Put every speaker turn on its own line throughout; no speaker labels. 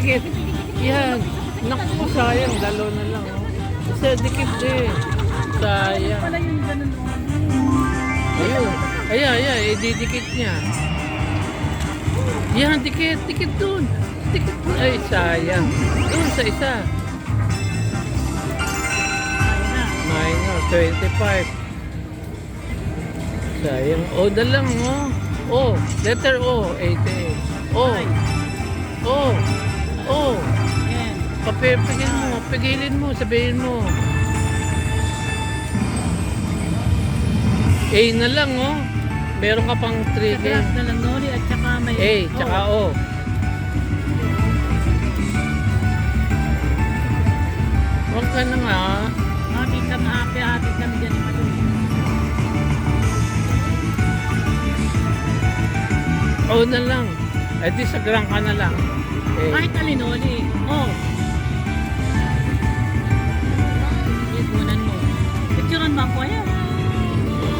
dikit. Yan. Naku, sayang. Dalo na lang. Oh. Isa, dikit din. Sayang.
Pala yung ganun.
Ayun. Ayan. Ididikit niya. Yan, dikit. Dikit dun. Dikit dun. Ay, sayang. Doon sa isa. Minor, 25. Sayang. O, dalang, oh. O, letter O, 88. O. O. O.
Yan.
Pigilin mo, sabihin mo. A na lang, oh. Meron ka pang 3
Sa
game.
na lang nori at saka may
A, tsaka O. Huwag ka na nga.
Hati kami dyan yung ano.
O na lang. Eh di sa grand ka na lang. A.
Kahit alinoli. Oh. Ipunan mo. Picturean mo ako yan.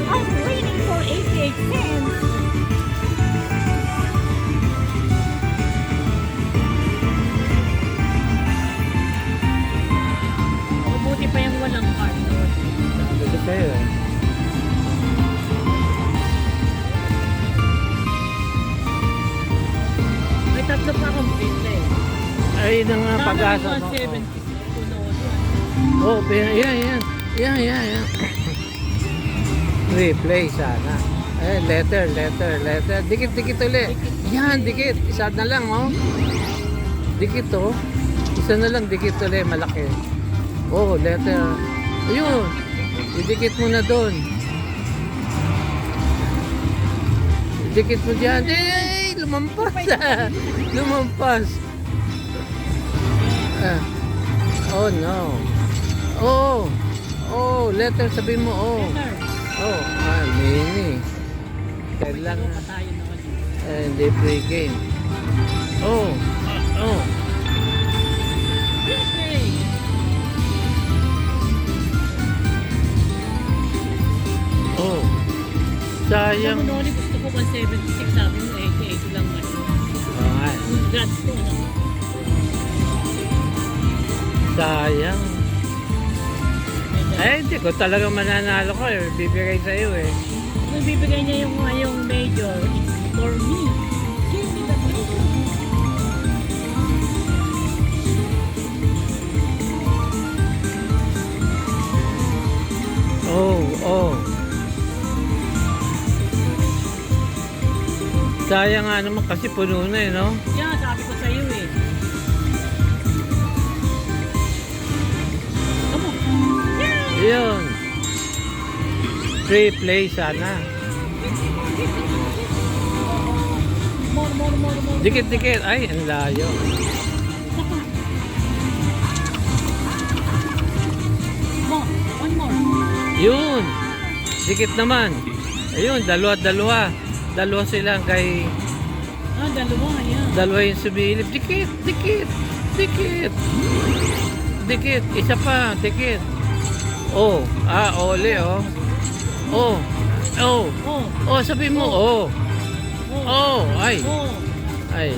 I'm waiting for 88 cents.
Mabuti pa yung walang card.
Dito kayo.
May tatlo pa akong print eh.
Ay, na nga pag-asa mo.
170.
Oh, yan. Replay sana. Eh, letter. Dikit ulit. Yan, dikit. Isa na lang, oh. Dikit, oh. Isa na lang, dikit ulit, malaki. Oh, letter. Ayun. Idikit mo na doon. Idikit mo dyan. Eh, lumampas. Lumampas. Oh, no. Oh, letter, sabihin mo, oh. Oh, mini. Kailan na. Hindi free game. Oh. Oh. Sayang.
Yung noni gusto ko 176, sabi mo 88 lang man.
Oh, nga.
Congrats ko na.
Sayang. Eh, hindi ko talaga mananalo ko eh. Bibigay sa'yo eh.
Kung bibigay niya yung major, it's for me. Give me the major.
Oh. Sayang nga naman kasi puno na eh, no?
Yeah, sabi ko sa'yo eh. Come on.
Yun. Free play sana.
More.
Dikit. Ay, ang layo.
More. One more.
Yun. Dikit naman. Ayun, dalawa. Dalawa sila kay...
Dalawa. Yan.
Dalawa yung sumilip. Dikit. Isa pa. Dikit. Oh. Ole, oh. Oh, sabi mo, oh. Ay. Ay.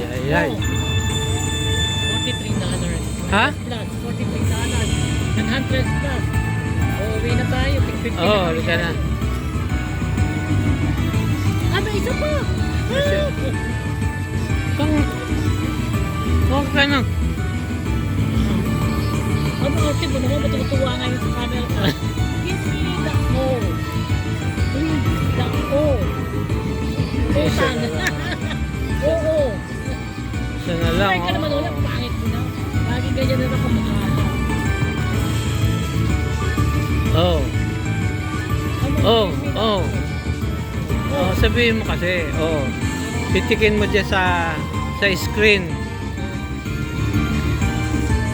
$43.
Ha?
Plus, $43. 100 plus. Uwi na tayo. Tig 50
Oh, halika na.
May isa pa.
Huwag ka na.
Ano kasi mo naman matutuwa ngayon sa camera ka? Give me the O. Please, the O. O sana. Oo.
Isa na lang,
Ay ka naman
oh.
ulit, pangit mo na. Lagi ganyan na ako mag-aata.
Oh, sabihin mo kasi, oh. Titikin mo dyan sa screen.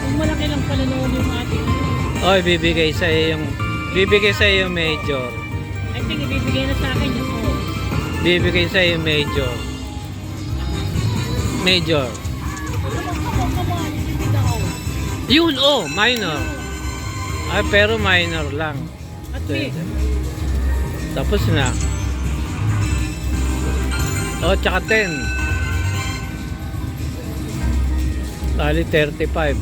Kung malaki lang pala noon yung ating
Oh, bibigay sa yung major.
I think ibibigay na sa akin yung O.
Bibigay sa yung major. Major.
Come on, give me the O.
Yun, oh, minor. Ay, pero minor lang.
At least.
Tapos na. Oh, tsaka 10. Tali 35.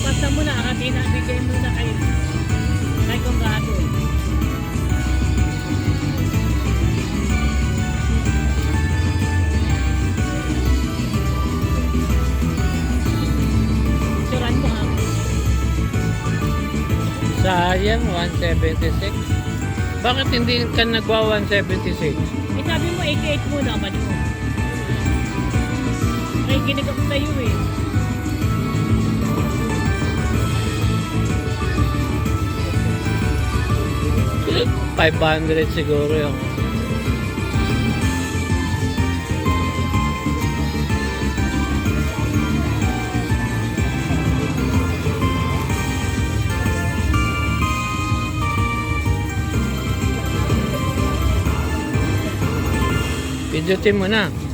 Basta mo na, katina, bigay mo na kay Conrado. Suran mo ha.
Sayang, 176. Bakit hindi ka nagwa 176?
Eh sabi mo, 88 muna, mali mo. May kinig ako sa'yo eh.
$500 siguro yung pindutin mo na.